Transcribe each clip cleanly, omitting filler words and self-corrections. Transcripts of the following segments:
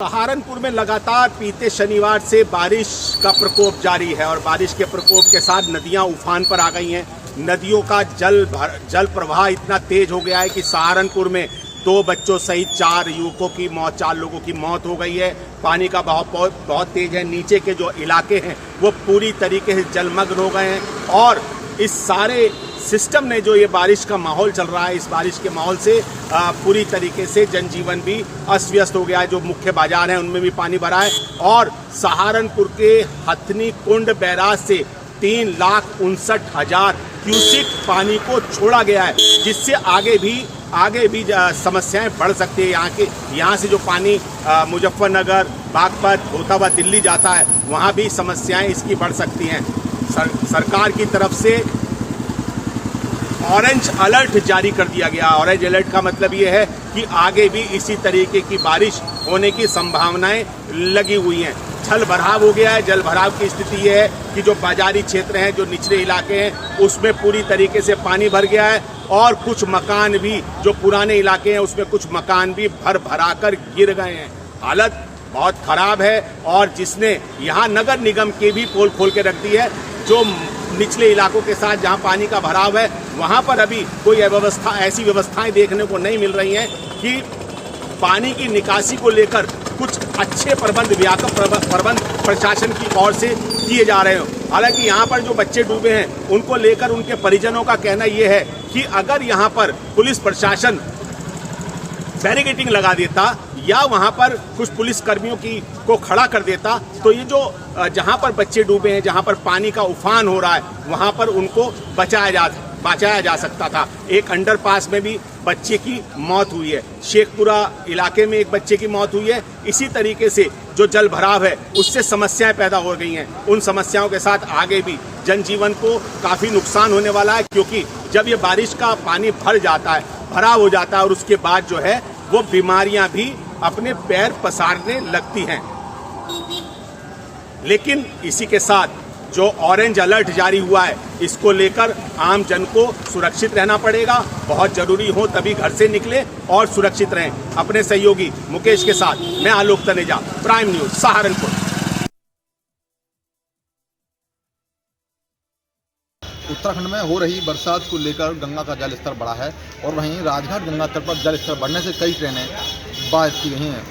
सहारनपुर में लगातार बीते शनिवार से बारिश का प्रकोप जारी है और बारिश के प्रकोप के साथ नदियां उफान पर आ गई हैं। नदियों का जल प्रवाह इतना तेज हो गया है कि सहारनपुर में 2 बच्चों सहित 4 युवकों की मौत, 4 लोगों की मौत हो गई है। पानी का बहाव बहुत तेज है। नीचे के जो इलाके हैं वो पूरी तरीके से जलमग्न हो गए हैं और इस सारे सिस्टम ने जो ये बारिश का माहौल चल रहा है, इस बारिश के माहौल से पूरी तरीके से जनजीवन भी अस्त व्यस्त हो गया है। जो मुख्य बाजार हैं उनमें भी पानी भरा है और सहारनपुर के हथनी कुंड बैराज से 3,59,000 क्यूसिक पानी को छोड़ा गया है, जिससे आगे भी समस्याएं बढ़ सकती है। यहाँ से जो पानी मुजफ्फरनगर, बागपत होता हुआ दिल्ली जाता है, वहाँ भी समस्याएं इसकी बढ़ सकती हैं। सरकार की तरफ से ऑरेंज अलर्ट जारी कर दिया गया। ऑरेंज अलर्ट का मतलब ये है कि आगे भी इसी तरीके की बारिश होने की संभावनाएं लगी हुई हैं। जल भराव हो गया है। जल भराव की स्थिति ये है कि जो बाजारी क्षेत्र हैं, जो निचले इलाके हैं, उसमें पूरी तरीके से पानी भर गया है और कुछ मकान भी, जो पुराने इलाके हैं, उसमें कुछ मकान भी भरा कर गिर गए हैं। हालत बहुत खराब है और जिसने यहाँ नगर निगम के भी पोल खोल के रख दी है। जो निचले इलाकों के साथ जहाँ पानी का भराव है, वहाँ पर अभी कोई ऐसी व्यवस्थाएं देखने को नहीं मिल रही हैं कि पानी की निकासी को लेकर कुछ अच्छे व्यापक प्रबंध प्रशासन की ओर से किए जा रहे हो। हालांकि यहाँ पर जो बच्चे डूबे हैं, उनको लेकर उनके परिजनों का कहना यह है कि अगर यहाँ पर पुलिस प्रशासन बैरिकेडिंग लगा देता या वहाँ पर कुछ पुलिस कर्मियों को खड़ा कर देता, तो ये जो जहाँ पर बच्चे डूबे हैं, जहाँ पर पानी का उफान हो रहा है, वहाँ पर उनको बचाया जा सकता था। एक अंडरपास में भी बच्चे की मौत हुई है। शेखपुरा इलाके में एक बच्चे की मौत हुई है। इसी तरीके से जो जल भराव है, उससे समस्याएं पैदा हो गई हैं। उन समस्याओं के साथ आगे भी जनजीवन को काफ़ी नुकसान होने वाला है, क्योंकि जब ये बारिश का पानी भराव हो जाता है और उसके बाद जो है वो बीमारियां भी अपने पैर पसारने लगती हैं। लेकिन इसी के साथ जो ऑरेंज अलर्ट जारी हुआ है, इसको लेकर आम जन को सुरक्षित रहना पड़ेगा। बहुत जरूरी हो तभी घर से निकले और सुरक्षित रहें। अपने सहयोगी मुकेश के साथ मैं आलोक तनेजा, प्राइम न्यूज, सहारनपुर। उत्तराखंड में हो रही बरसात को लेकर गंगा का जल स्तर बढ़ा है और वहीं राजघाट गंगा तट पर जल स्तर बढ़ने से कई ट्रेनें बाधित की गई हैं,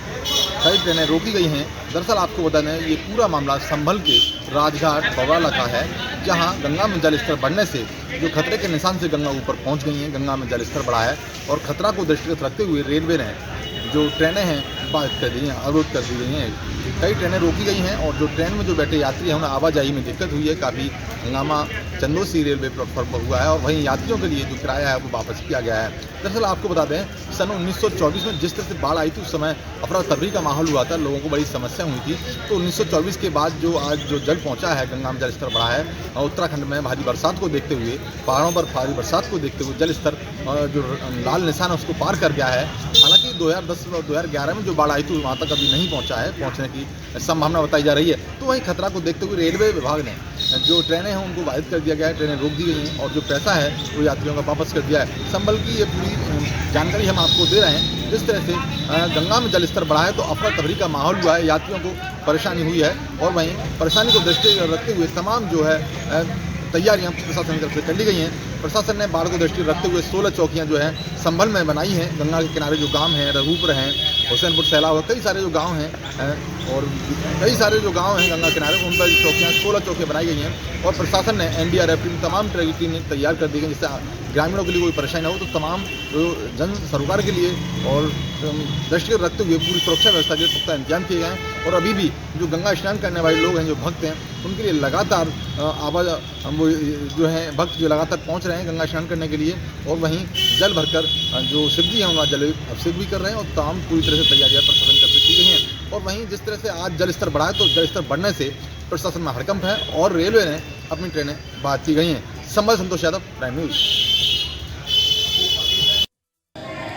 कई ट्रेनें रोकी गई हैं। दरअसल आपको बता दें, ये पूरा मामला संभल के राजघाट बवाला का है, जहां गंगा में जल स्तर बढ़ने से जो खतरे के निशान से गंगा ऊपर पहुंच गई हैं, गंगा में जल स्तर बढ़ा है और खतरा को दृष्टिगत रखते हुए रेलवे ने जो ट्रेनें हैं बाधित कर दी हैं, अवरुद्ध कर दी गई हैं। कई ट्रेनें रोकी गई हैं और जो ट्रेन में जो बैठे यात्री हैं, उन्हें आवाजाही में दिक्कत हुई है। काफ़ी हंगामा चंदोसी रेलवे प्लेटफॉर्म पर हुआ है और वहीं यात्रियों के लिए जो किराया है वो वापस किया गया है। दरअसल आपको बता दें, सन 1924 में जिस तरह से बाढ़ आई थी, उस समय अफरा तफरी का माहौल हुआ था, लोगों को बड़ी समस्या हुई थी। तो 1924 के बाद जो आज जो जल पहुंचा है, गंगा में जल स्तर बढ़ा है और उत्तराखंड में भारी बरसात को देखते हुए, पहाड़ों पर भारी बरसात को देखते हुए जल स्तर जो लाल निशान है उसको पार कर गया है। हालांकि 2010 और 2011 में जो बाढ़ आई थी वहाँ तक अभी नहीं पहुँचा है, पहुँचने की संभावना बताई जा रही है। तो वहीं खतरा को देखते हुए रेलवे विभाग ने जो ट्रेनें हैं उनको बाधित कर दिया गया है, ट्रेनें रोक दी गई हैं और जो पैसा है वो यात्रियों का वापस कर दिया है। संभल की ये पूरी जानकारी हम आपको दे रहे हैं। जिस तरह से गंगा में जल स्तर बढ़ा है तो अफरा तफरी का माहौल हुआ है, यात्रियों को परेशानी हुई है और वहीं परेशानी को दृष्टि रखते हुए तमाम जो है तैयारियां प्रशासन की तरफ से कर ली गई हैं। प्रशासन ने बाढ़ को दृष्टि रखते हुए 16 चौकियां जो है संभल में बनाई हैं। गंगा के किनारे जो गांव हैं, रघुपुर हैं, हुसैनपुर, सैलाव, कई सारे जो गांव हैं और कई सारे जो गांव हैं गंगा किनारे, उन पर 16 चौकियां बनाई गई हैं और प्रशासन ने एनडीआरएफ टीम, तमाम तरह की टीमें तैयार कर दी गई, जिससे ग्रामीणों के लिए कोई परेशानी ना हो। तो तमाम जो जन सरोकार के लिए और दृष्टिगत रखते हुए पूरी सुरक्षा व्यवस्था के पुख्ता इंतजाम किए गए हैं और अभी भी जो गंगा स्नान करने वाले लोग हैं, जो भक्त हैं, उनके लिए लगातार वो जो है भक्त जो लगातार पहुंच रहे हैं गंगा स्नान करने के लिए और वहीं जल भरकर जो शिव जी हैं वहाँ जल अभिषेक भी कर रहे हैं और तमाम पूरी तरह से तैयारियां प्रशासन की तरफ से की गई हैं। और वहीं जिस तरह से आज जल स्तर बढ़ा है, तो जल स्तर बढ़ने से प्रशासन में हड़कंप है और रेलवे ने अपनी ट्रेनें बाधित की गई हैं। संभल, संतोष यादव, प्राइम न्यूज।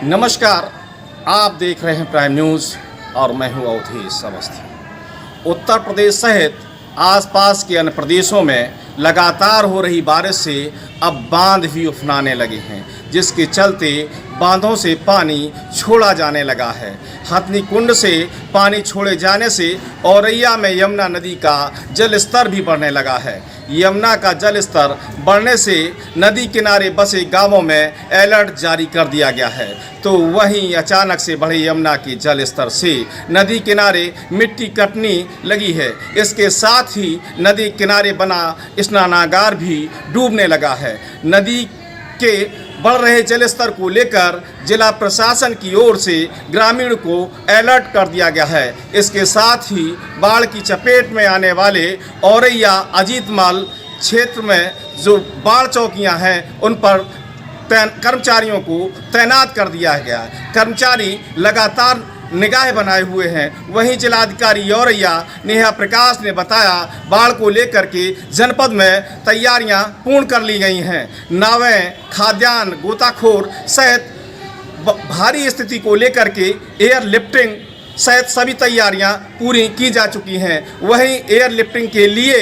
नमस्कार, आप देख रहे हैं प्राइम न्यूज़ और मैं हूं अवधेश अवस्थी। उत्तर प्रदेश सहित आसपास के अन्य प्रदेशों में लगातार हो रही बारिश से अब बांध भी उफनाने लगे हैं, जिसके चलते बांधों से पानी छोड़ा जाने लगा है। हथनी कुंड से पानी छोड़े जाने से औरैया में यमुना नदी का जल स्तर भी बढ़ने लगा है। यमुना का जल स्तर बढ़ने से नदी किनारे बसे गांवों में अलर्ट जारी कर दिया गया है। तो वहीं अचानक से बढ़े यमुना के जल स्तर से नदी किनारे मिट्टी कटने लगी है। इसके साथ ही नदी किनारे बना स्नानागार भी डूबने लगा है। नदी के बढ़ रहे जल स्तर को लेकर जिला प्रशासन की ओर से ग्रामीण को अलर्ट कर दिया गया है। इसके साथ ही बाढ़ की चपेट में आने वाले औरैया अजीतमाल क्षेत्र में जो बाढ़ चौकियां हैं उन पर कर्मचारियों को तैनात कर दिया गया है। कर्मचारी लगातार निगाह बनाए हुए हैं। वहीं जिलाधिकारी औरैया नेहा प्रकाश ने बताया बाढ़ को लेकर के जनपद में तैयारियां पूर्ण कर ली गई हैं। नावें, खाद्यान्न, गोताखोर सहित भारी स्थिति को लेकर के एयर लिफ्टिंग सहित सभी तैयारियां पूरी की जा चुकी हैं। वहीं एयर लिफ्टिंग के लिए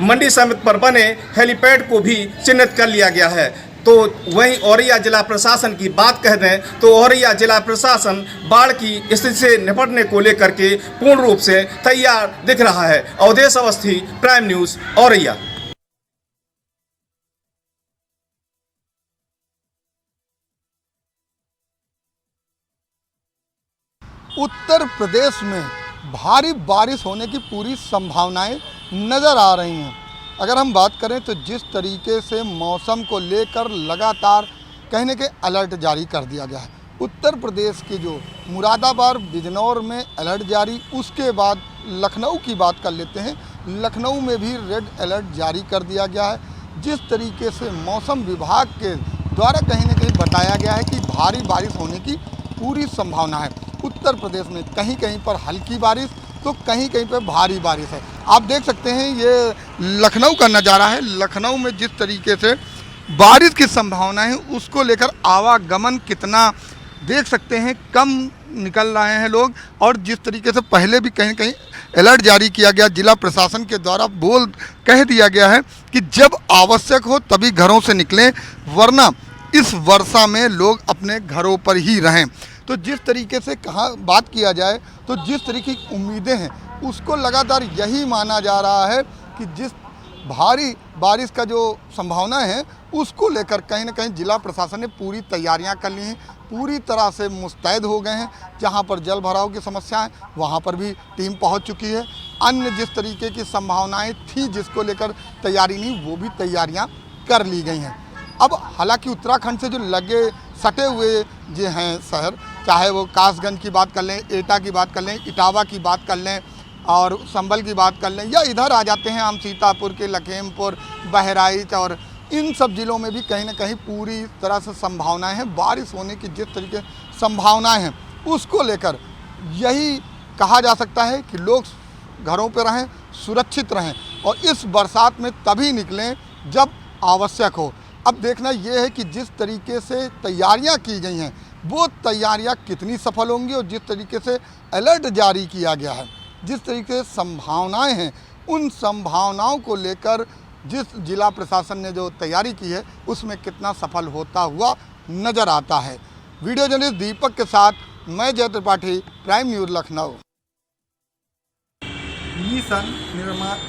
मंडी समिति पर बने हेलीपैड को भी चिन्हित कर लिया गया है। तो वहीं औरैया जिला प्रशासन की बात कह दें तो औरैया जिला प्रशासन बाढ़ की स्थिति से निपटने को लेकर के पूर्ण रूप से तैयार दिख रहा है। Awadhesh Awasthi, prime news, Auraiya. उत्तर प्रदेश में भारी बारिश होने की पूरी संभावनाएं नज़र आ रही हैं। अगर हम बात करें तो जिस तरीके से मौसम को लेकर लगातार कहने के अलर्ट जारी कर दिया गया है। उत्तर प्रदेश के जो मुरादाबाद, बिजनौर में अलर्ट जारी, उसके बाद लखनऊ की बात कर लेते हैं। लखनऊ में भी रेड अलर्ट जारी कर दिया गया है। जिस तरीके से मौसम विभाग के द्वारा कहीं न कहीं बताया गया है कि भारी बारिश होने की पूरी संभावना है। उत्तर प्रदेश में कहीं कहीं पर हल्की बारिश तो कहीं कहीं पर भारी बारिश है। आप देख सकते हैं ये लखनऊ का नज़ारा है। लखनऊ में जिस तरीके से बारिश की संभावना है उसको लेकर आवागमन कितना देख सकते हैं कम निकल रहे हैं लोग। और जिस तरीके से पहले भी कहीं कहीं अलर्ट जारी किया गया, जिला प्रशासन के द्वारा कह दिया गया है कि जब आवश्यक हो तभी घरों से निकलें, वरना इस वर्षा में लोग अपने घरों पर ही रहें। तो जिस तरीके से बात किया जाए तो जिस तरीके की उम्मीदें हैं उसको लगातार यही माना जा रहा है कि जिस भारी बारिश का जो संभावना है उसको लेकर कहीं ना कहीं जिला प्रशासन ने पूरी तैयारियां कर ली हैं, पूरी तरह से मुस्तैद हो गए हैं। जहां पर जल भराव की समस्या है वहां पर भी टीम पहुंच चुकी है। अन्य जिस तरीके की संभावनाएं थी जिसको लेकर तैयारी नहीं, वो भी तैयारियां कर ली गई हैं। अब हालांकि उत्तराखंड से जो लगे सटे हुए जो हैं शहर, चाहे वो कासगंज की बात कर लें, एटा की बात कर लें, इटावा की बात कर लें और संभल की बात कर लें, या इधर आ जाते हैं हम सीतापुर के, लखीमपुर, बहराइच, और इन सब ज़िलों में भी कहीं ना कहीं पूरी तरह से संभावनाएं हैं। बारिश होने की जिस तरीके संभावनाएं हैं उसको लेकर यही कहा जा सकता है कि लोग घरों पर रहें, सुरक्षित रहें और इस बरसात में तभी निकलें जब आवश्यक हो। अब देखना यह है कि जिस तरीके से तैयारियां की गई हैं वो तैयारियां कितनी सफल होंगी, और जिस तरीके से अलर्ट जारी किया गया है, जिस तरीके से संभावनाएं हैं, उन संभावनाओं को लेकर जिस जिला प्रशासन ने जो तैयारी की है उसमें कितना सफल होता हुआ नज़र आता है। वीडियो जर्नलिस्ट दीपक के साथ मैं Jai Tripathi, prime news, Lucknow. Mission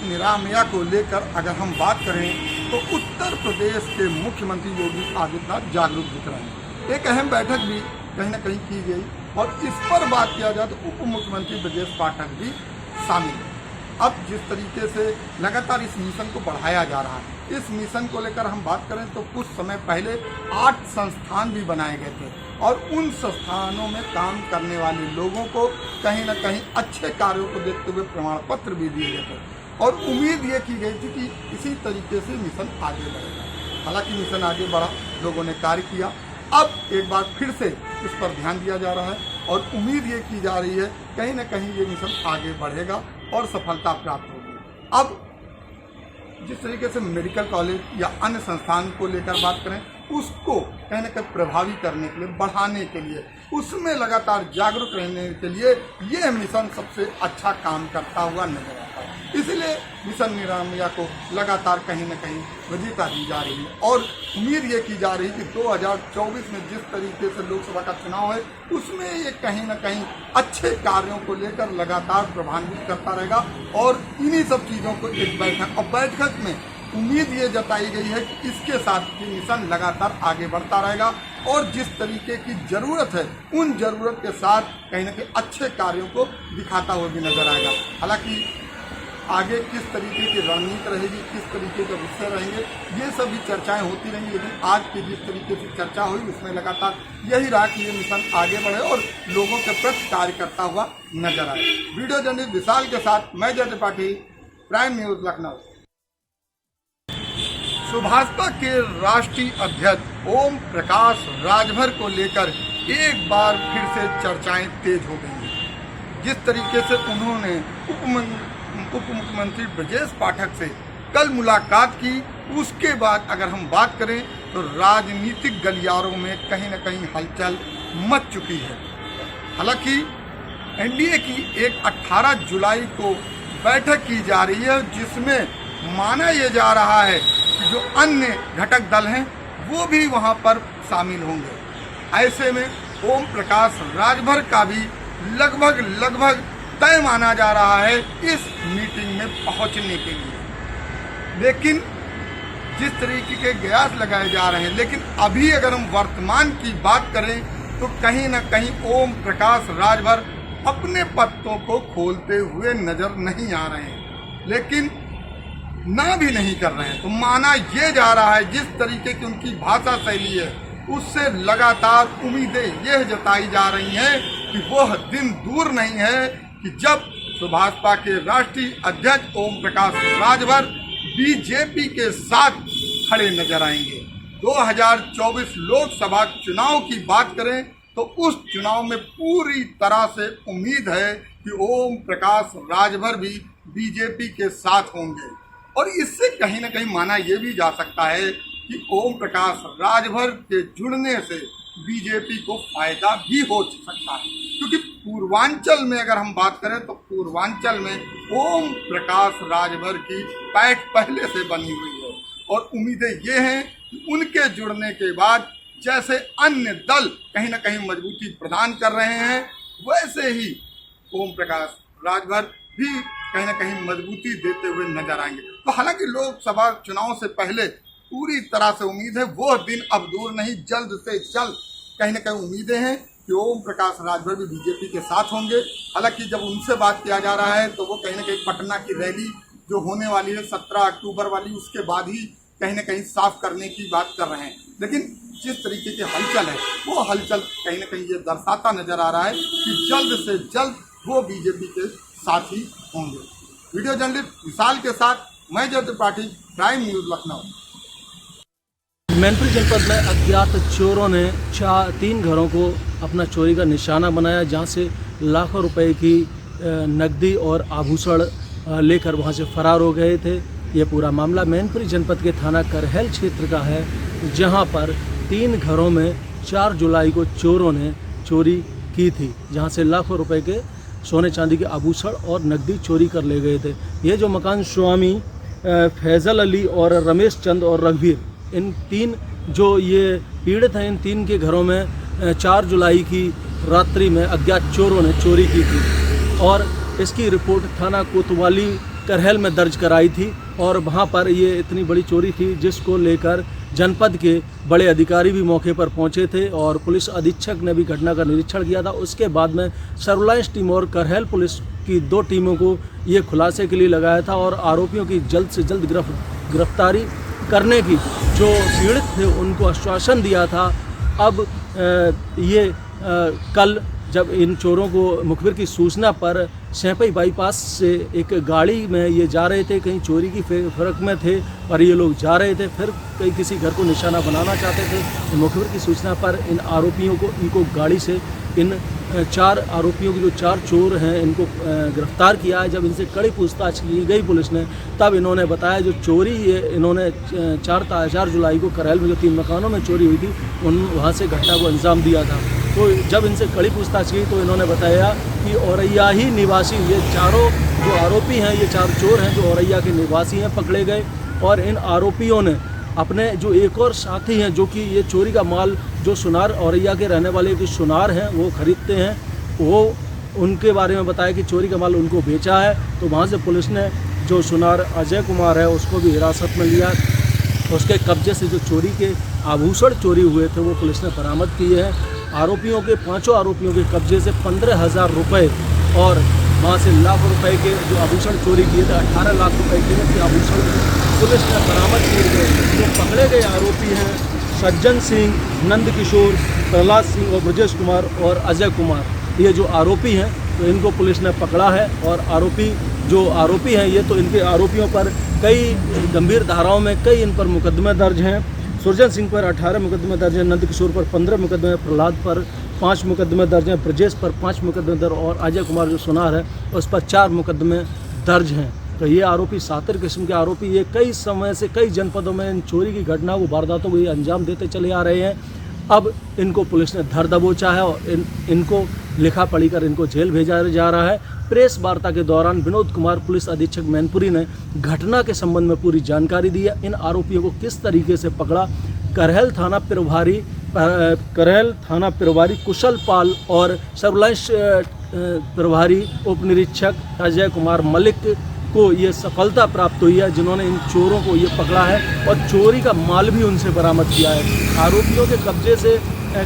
Niramaya को लेकर अगर हम बात करें तो उत्तर प्रदेश के मुख्यमंत्री योगी आदित्यनाथ जागरूक दिख रहे हैं। एक अहम बैठक भी कहीं ना कहीं की गई और इस पर बात किया जाए तो उप मुख्यमंत्री ब्रजेश पाठक भी शामिल है। अब जिस तरीके से लगातार इस मिशन को बढ़ाया जा रहा है, इस मिशन को लेकर हम बात करें तो कुछ समय पहले 8 संस्थान भी बनाए गए थे और उन संस्थानों में काम करने वाले लोगों को कहीं ना कहीं अच्छे कार्यों को देखते हुए प्रमाण पत्र भी दिए गए थे और उम्मीद ये की गई थी कि इसी तरीके से मिशन आगे बढ़ेगा। हालांकि मिशन आगे बढ़ा, लोगों ने कार्य किया। अब एक बार फिर से इस पर ध्यान दिया जा रहा है और उम्मीद ये की जा रही है कहीं ना कहीं ये मिशन आगे बढ़ेगा और सफलता प्राप्त होगी। अब जिस तरीके से मेडिकल कॉलेज या अन्य संस्थान को लेकर बात करें, उसको कहीं ना कहीं प्रभावी करने के लिए, बढ़ाने के लिए, उसमें लगातार जागरूक रहने के लिए ये मिशन सबसे अच्छा काम करता हुआ नजर आता है। इसलिए मिशन निरामया को लगातार कहीं न कहीं वरीयता दी जा रही है और उम्मीद ये की जा रही है कि 2024 में जिस तरीके से लोकसभा का चुनाव है उसमें ये कहीं न कहीं अच्छे कार्यों को लेकर लगातार प्रभावित करता रहेगा और इन्हीं सब चीज़ों को एक बैठक में उम्मीद ये जताई गई है कि इसके साथ ये मिशन लगातार आगे बढ़ता रहेगा और जिस तरीके की ज़रूरत है उन ज़रूरत के साथ कहीं न कहीं अच्छे कार्यों को दिखाता हुआ भी नजर आएगा। हालांकि आगे किस तरीके की रणनीति रहेगी, किस तरीके के विषय रहेंगे, ये सभी चर्चाएं होती रहेंगी, लेकिन आज की जिस तरीके से चर्चा हुई उसमें लगातार यही रहा कि ये मिशन आगे बढ़े और लोगों के प्रति कार्य करता हुआ नजर आए। वीडियो जर्नलिस्ट विशाल के साथ मैं जय त्रिपाठी, प्राइम न्यूज लखनऊ। भाजपा के राष्ट्रीय अध्यक्ष ओम प्रकाश राजभर को लेकर एक बार फिर से चर्चाएं तेज हो गई हैं। जिस तरीके से उन्होंने उप मुख्यमंत्री ब्रजेश पाठक से कल मुलाकात की, उसके बाद अगर हम बात करें तो राजनीतिक गलियारों में कहीं न कहीं हलचल मच चुकी है। हालांकि एनडीए की एक 18 जुलाई को बैठक की जा रही है जिसमें माना यह जा रहा है कि जो अन्य घटक दल हैं वो भी वहां पर शामिल होंगे। ऐसे में ओम प्रकाश राजभर का भी लगभग तय माना जा रहा है इस मीटिंग में पहुंचने के लिए। लेकिन जिस तरीके के कयास लगाए जा रहे हैं, लेकिन अभी अगर हम वर्तमान की बात करें तो कहीं न कहीं ओम प्रकाश राजभर अपने पत्तों को खोलते हुए नजर नहीं आ रहे हैं, लेकिन ना भी नहीं कर रहे हैं। तो माना ये जा रहा है जिस तरीके की उनकी भाषा शैली है उससे लगातार उम्मीदें यह जताई जा रही हैं कि वह दिन दूर नहीं है कि जब भाजपा के राष्ट्रीय अध्यक्ष ओम प्रकाश राजभर बीजेपी के साथ खड़े नजर आएंगे। 2024 लोकसभा चुनाव की बात करें तो उस चुनाव में पूरी तरह से उम्मीद है कि ओम प्रकाश राजभर भी बीजेपी के साथ होंगे और इससे कहीं न कहीं माना यह भी जा सकता है कि ओम प्रकाश राजभर के जुड़ने से बीजेपी को फायदा भी हो सकता है, क्योंकि पूर्वांचल में अगर हम बात करें तो पूर्वांचल में ओम प्रकाश राजभर की पैठ पहले से बनी हुई है और उम्मीदें ये हैं कि उनके जुड़ने के बाद जैसे अन्य दल कहीं न कहीं मजबूती प्रदान कर रहे हैं वैसे ही ओम प्रकाश राजभर भी कहीं न कहीं मजबूती देते हुए नजर आएंगे। तो हालांकि लोकसभा चुनाव से पहले पूरी तरह से उम्मीद है वो दिन अब दूर नहीं, जल्द से जल्द कहीं न कहीं उम्मीदें हैं कि ओम प्रकाश राजभर भी बीजेपी के साथ होंगे। हालांकि जब उनसे बात किया जा रहा है तो वो कहीं न कहीं पटना की रैली जो होने वाली है 17 अक्टूबर वाली, उसके बाद ही कहीं न कहीं साफ करने की बात कर रहे हैं। लेकिन जिस तरीके की हलचल है वो हलचल कहीं न कहीं ये दर्शाता नजर आ रहा है कि जल्द से जल्द वो बीजेपी के साथ ही होंगे। वीडियो जर्नलिस्ट विशाल के साथ मैं जय त्रिपाठी, प्राइम न्यूज लखनऊ। मैनपुरी जनपद में अज्ञात चोरों ने 3 घरों को अपना चोरी का निशाना बनाया, जहां से लाखों रुपए की नकदी और आभूषण लेकर वहां से फरार हो गए थे। ये पूरा मामला मैनपुरी जनपद के थाना करहल क्षेत्र का है, जहां पर 3 घरों में 4 जुलाई को चोरों ने चोरी की थी, जहां से लाखों रुपए के सोने चांदी के आभूषण और नकदी चोरी कर ले गए थे। ये जो मकान स्वामी फैज़ल अली और रमेश चंद और रघुवीर, इन 3 जो ये पीड़ित हैं, इन 3 के घरों में 4 जुलाई की रात्रि में अज्ञात चोरों ने चोरी की थी और इसकी रिपोर्ट थाना कोतवाली करहल में दर्ज कराई थी और वहाँ पर ये इतनी बड़ी चोरी थी जिसको लेकर जनपद के बड़े अधिकारी भी मौके पर पहुंचे थे और पुलिस अधीक्षक ने भी घटना का निरीक्षण किया था। उसके बाद में सर्विलांस टीम और करहल पुलिस की 2 टीमों को ये खुलासे के लिए लगाया था और आरोपियों की जल्द से जल्द गिरफ्तारी करने की जो पीड़ित थे उनको आश्वासन दिया था। अब कल जब इन चोरों को मुखबिर की सूचना पर सैंपई बाईपास से एक गाड़ी में ये जा रहे थे, कहीं चोरी की फ़र्क में थे और ये लोग जा रहे थे, फिर कहीं किसी घर को निशाना बनाना चाहते थे। मुखबिर की सूचना पर इन आरोपियों को इनको गाड़ी से इन 4 आरोपियों की जो 4 चोर हैं इनको गिरफ्तार किया है। जब इनसे कड़ी पूछताछ की गई पुलिस ने, तब इन्होंने बताया जो चोरी ये इन्होंने 4 जुलाई को करहल में जो 3 मकानों में चोरी हुई थी वहाँ से घटना को अंजाम दिया था। तो जब इनसे कड़ी पूछताछ की तो इन्होंने बताया कि औरैया ही निवासी, ये चारों जो आरोपी हैं, ये 4 चोर हैं जो औरैया के निवासी हैं, पकड़े गए। और इन आरोपियों ने अपने जो एक और साथी हैं जो कि ये चोरी का माल जो सुनार औरैया के रहने वाले जो सुनार हैं वो खरीदते हैं, वो उनके बारे में बताया कि चोरी का माल उनको बेचा है। तो वहाँ से पुलिस ने जो सुनार अजय कुमार है उसको भी हिरासत में लिया। उसके कब्जे से जो चोरी के आभूषण चोरी हुए थे वो पुलिस ने बरामद किए हैं। आरोपियों के 5 आरोपियों के कब्जे से 15,000 रुपये और वहाँ से लाख रुपए के जो आभूषण चोरी किए थे, 18 लाख रुपए कीमत के आभूषण पुलिस ने बरामद किए गए। जो पकड़े गए आरोपी हैं सज्जन सिंह, नंद किशोर, प्रहलाद सिंह और ब्रजेश कुमार और अजय कुमार, ये जो आरोपी हैं तो इनको पुलिस ने पकड़ा है। और जो आरोपी हैं ये तो इनके आरोपियों पर कई गंभीर धाराओं में कई इन पर मुकदमे दर्ज हैं। सुरजन सिंह पर 18 मुकदमे दर्ज हैं, नंद किशोर पर 15 मुकदमे, प्रहलाद पर 5 मुकदमे दर्ज हैं, ब्रजेश पर 5 मुकदमे दर्ज और अजय कुमार जो सुनार है उस पर 4 मुकदमे दर्ज हैं। तो ये आरोपी सातिर किस्म के आरोपी, ये कई समय से कई जनपदों में इन चोरी की घटना को वारदातों को ये अंजाम देते चले आ रहे हैं। अब इनको पुलिस ने धर दबोचा है और इनको लिखा पढ़ी कर इनको जेल भेजा जा रहा है। प्रेस वार्ता के दौरान विनोद कुमार पुलिस अधीक्षक मैनपुरी ने घटना के संबंध में पूरी जानकारी दी है। इन आरोपियों को किस तरीके से पकड़ा, करहल थाना प्रभारी कुशल पाल और सर्विलांस प्रभारी उप निरीक्षक अजय कुमार मलिक को ये सफलता प्राप्त हुई है, जिन्होंने इन चोरों को ये पकड़ा है और चोरी का माल भी उनसे बरामद किया है। आरोपियों के कब्जे से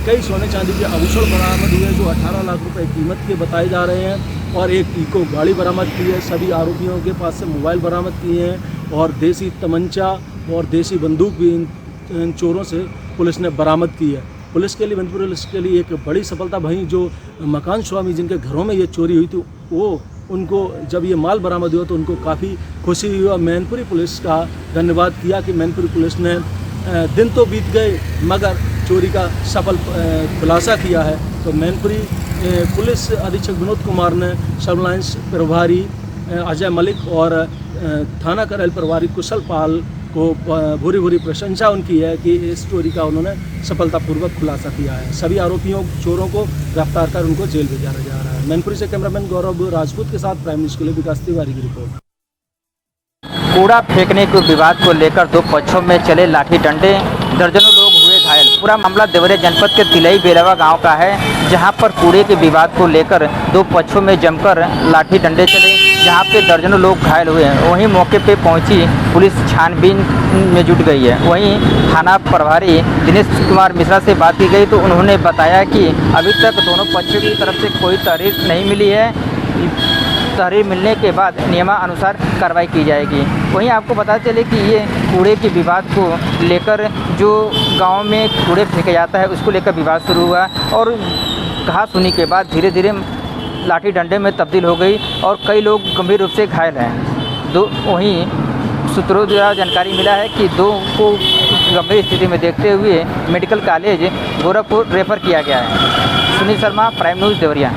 कई सोने चांदी के आभूषण बरामद हुए जो 18 लाख रुपए कीमत के बताए जा रहे हैं और एक इको गाड़ी बरामद की है। सभी आरोपियों के पास से मोबाइल बरामद किए हैं और देसी तमंचा और देसी बंदूक भी इन चोरों से पुलिस ने बरामद की है। पुलिस के लिए, मैनपुरी पुलिस के लिए एक बड़ी सफलता। वहीं जो मकान स्वामी जिनके घरों में ये चोरी हुई थी वो उनको जब ये माल बरामद हुआ तो उनको काफ़ी खुशी हुई और मैनपुरी पुलिस का धन्यवाद किया कि मैनपुरी पुलिस ने दिन तो बीत गए मगर चोरी का सफल खुलासा किया है। तो मैनपुरी पुलिस अधीक्षक विनोद कुमार ने सर्विलांस प्रभारी अजय मलिक और थाना करहल प्रभारी कुशल पाल को भूरी भूरी प्रशंसा उनकी है कि इस चोरी का उन्होंने सफलतापूर्वक खुलासा किया है। सभी आरोपियों चोरों को गिरफ्तार कर उनको जेल भेजा जा रहा है। मैनपुरी से कैमरामैन गौरव राजपूत के साथ प्राइम न्यूज़ के लिए विकास तिवारी की रिपोर्ट। कूड़ा फेंकने के विवाद को लेकर 2 पक्षों में चले लाठी डंडे, दर्जनों लोग हुए घायल। पूरा मामला देवरिया जनपद के तिलई बेलवा गांव का है, जहां पर कूड़े के विवाद को लेकर 2 पक्षों में जमकर लाठी डंडे चले, जहां पे दर्जनों लोग घायल हुए हैं। वहीं मौके पे पहुंची पुलिस छानबीन में जुट गई है। वहीं थाना प्रभारी दिनेश कुमार मिश्रा से बात की गई तो उन्होंने बताया कि अभी तक दोनों पक्षों की तरफ से कोई तहरीर नहीं मिली है। तहरीर मिलने के बाद नियमानुसार कार्रवाई की जाएगी। वहीं आपको बता चले कि ये कूड़े के विवाद को लेकर जो गांव में कूड़े फेंका जाता है उसको लेकर विवाद शुरू हुआ और कहा सुनी के बाद धीरे धीरे लाठी डंडे में तब्दील हो गई और कई लोग गंभीर रूप से घायल हैं। वहीं सूत्रों द्वारा जानकारी मिला है कि 2 को गंभीर स्थिति में देखते हुए मेडिकल कॉलेज गोरखपुर रेफर किया गया है। Sunil Sharma, prime news Deoria.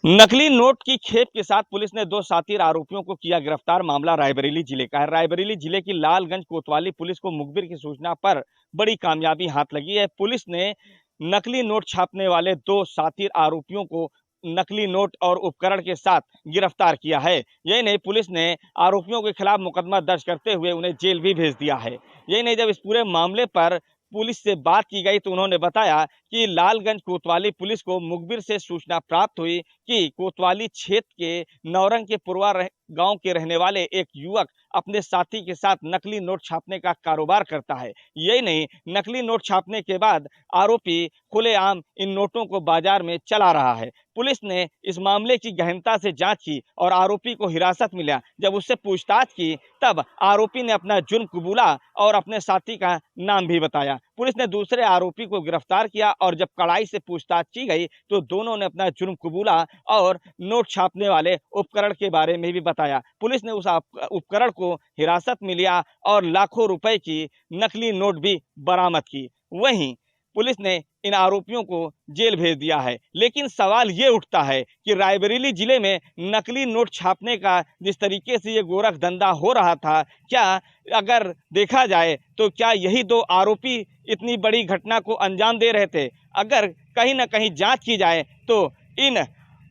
नकली नोट की खेप के साथ पुलिस ने 2 शातिर आरोपियों को किया गिरफ्तार। मामला रायबरेली जिले का है। रायबरेली जिले की लालगंज कोतवाली पुलिस को मुखबिर की सूचना पर बड़ी कामयाबी हाथ लगी है। पुलिस ने नकली नोट छापने वाले 2 शातिर आरोपियों को नकली नोट और उपकरण के साथ गिरफ्तार किया है। यही नहीं, पुलिस ने आरोपियों के खिलाफ मुकदमा दर्ज करते हुए उन्हें जेल भी भेज दिया है। यही नहीं, जब इस पूरे मामले पर पुलिस से बात की गई तो उन्होंने बताया कि लालगंज कोतवाली पुलिस को मुखबिर से सूचना प्राप्त हुई कि कोतवाली क्षेत्र के नौरंग के पुरवा गांव के रहने वाले एक युवक अपने साथी के साथ नकली नोट छापने का कारोबार करता है। यही नहीं, नकली नोट छापने के बाद आरोपी खुलेआम इन नोटों को बाजार में चला रहा है। पुलिस ने इस मामले की गहनता से जांच की और आरोपी को हिरासत मिला। जब उससे पूछताछ की तब आरोपी ने अपना जुर्म कबूला और अपने साथी का नाम भी बताया। पुलिस ने दूसरे आरोपी को गिरफ्तार किया और जब कड़ाई से पूछताछ की गई तो दोनों ने अपना जुर्म कबूला और नोट छापने वाले उपकरण के बारे में भी बताया। पुलिस ने उस उपकरण को हिरासत में लिया और लाखों रुपए की नकली नोट भी बरामद की। वहीं पुलिस ने इन आरोपियों को जेल भेज दिया है। लेकिन सवाल ये उठता है कि रायबरेली जिले में नकली नोट छापने का जिस तरीके से ये गोरख धंधा हो रहा था, क्या अगर देखा जाए तो क्या यही दो आरोपी इतनी बड़ी घटना को अंजाम दे रहे थे? अगर कहीं ना कहीं जांच की जाए तो इन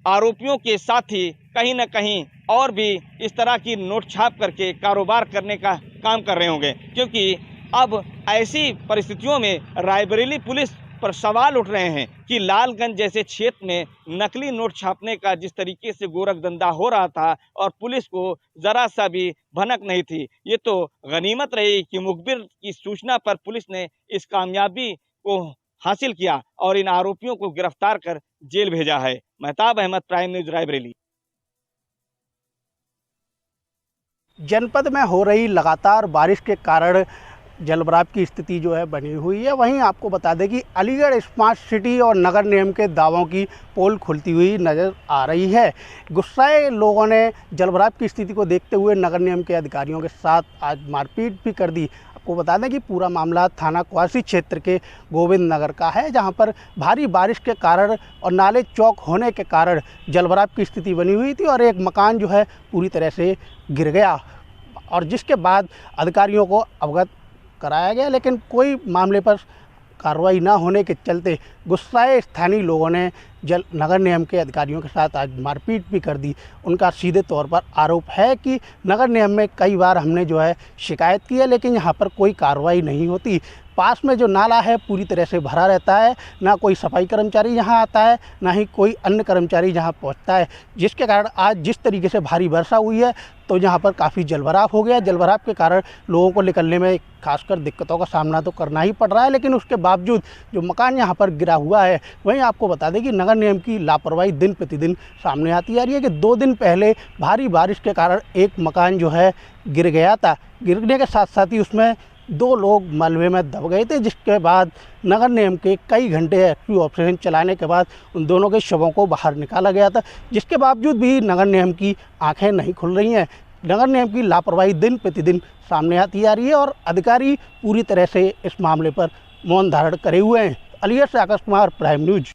आरोपियों के साथी कहीं ना कहीं और भी इस तरह की नोट छाप करके कारोबार करने का काम कर रहे होंगे, क्योंकि अब ऐसी परिस्थितियों में रायबरेली पुलिस पर सवाल उठ रहे हैं कि लालगंज जैसे क्षेत्र में नकली नोट छापने का जिस तरीके से गोरख धंधा हो रहा था और पुलिस को जरा सा भी भनक नहीं थी। ये तो गनीमत रही कि मुखबिर की सूचना पर पुलिस ने इस कामयाबी को हासिल किया और इन आरोपियों को गिरफ्तार कर जेल भेजा है। Mahtab Ahmed, prime news, Raebareli. जनपद में हो रही लगातार बारिश के कारण जलभराव की स्थिति जो है बनी हुई है। वहीं आपको बता दें कि अलीगढ़ स्मार्ट सिटी और नगर निगम के दावों की पोल खुलती हुई नज़र आ रही है। गुस्साए लोगों ने जलभराव की स्थिति को देखते हुए नगर निगम के अधिकारियों के साथ आज मारपीट भी कर दी। आपको बता दें कि पूरा मामला थाना क्वासी क्षेत्र के गोविंद नगर का है, जहां पर भारी बारिश के कारण और नाले चौक होने के कारण जलभराव की स्थिति बनी हुई थी और एक मकान जो है पूरी तरह से गिर गया और जिसके बाद अधिकारियों को अवगत कराया गया, लेकिन कोई मामले पर कार्रवाई ना होने के चलते गुस्साए स्थानीय लोगों ने नगर निगम के अधिकारियों के साथ आज मारपीट भी कर दी। उनका सीधे तौर पर आरोप है कि नगर निगम में कई बार हमने जो है शिकायत की है, लेकिन यहाँ पर कोई कार्रवाई नहीं होती। पास में जो नाला है पूरी तरह से भरा रहता है, ना कोई सफाई कर्मचारी यहाँ आता है, ना ही कोई अन्य कर्मचारी यहाँ पहुँचता है, जिसके कारण आज जिस तरीके से भारी वर्षा हुई है तो यहाँ पर काफ़ी जलभराव हो गया। जलभराव के कारण लोगों को निकलने में खासकर दिक्कतों का सामना तो करना ही पड़ रहा है, लेकिन उसके बावजूद जो मकान यहाँ पर गिरा हुआ है, वहीं आपको बता दें कि नगर निगम की लापरवाही दिन प्रतिदिन सामने आती आ रही है कि 2 दिन पहले भारी बारिश के कारण एक मकान जो है गिर गया था। गिरने के साथ साथ ही उसमें 2 लोग मलबे में दब गए थे, जिसके बाद नगर निगम के कई घंटे रेस्क्यू ऑपरेशन चलाने के बाद उन दोनों के शवों को बाहर निकाला गया था। जिसके बावजूद भी नगर निगम की आंखें नहीं खुल रही हैं। नगर निगम की लापरवाही दिन प्रतिदिन सामने आती आ रही है और अधिकारी पूरी तरह से इस मामले पर मौन धारण करे हुए हैं। अलीगढ़ से आकाश कुमार, प्राइम न्यूज।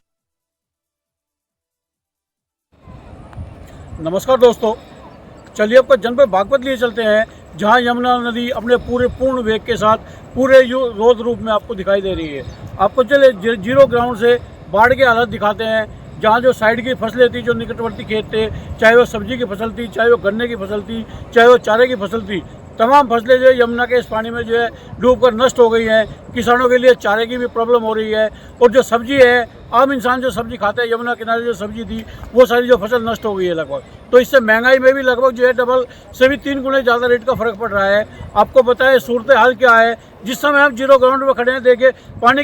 नमस्कार दोस्तों, चलिए आपको जनपद बागपत लिए चलते हैं, जहां यमुना नदी अपने पूरे पूर्ण वेग के साथ पूरे रोद रूप में आपको दिखाई दे रही है। आपको चले जीरो ग्राउंड से बाढ़ के हालत दिखाते हैं, जहाँ जो साइड की फसलें थी, जो निकटवर्ती खेत थे, चाहे वो सब्जी की फसल थी, चाहे वो गन्ने की फसल थी, चाहे वो चारे की फसल थी, तमाम फसलें जो है यमुना के इस पानी में जो है डूबकर नष्ट हो गई हैं। किसानों के लिए चारे की भी प्रॉब्लम हो रही है और जो सब्जी है, आम इंसान जो सब्जी खाता है, यमुना किनारे जो सब्जी थी वो सारी जो फसल नष्ट हो गई है लगभग। तो इससे महंगाई में भी लगभग जो है डबल से भी 3 गुने ज़्यादा रेट का फ़र्क पड़ रहा है। आपको बताएं सूरत हाल क्या है। जिस समय हम जीरो ग्राउंड में खड़े हैं, देखे पानी के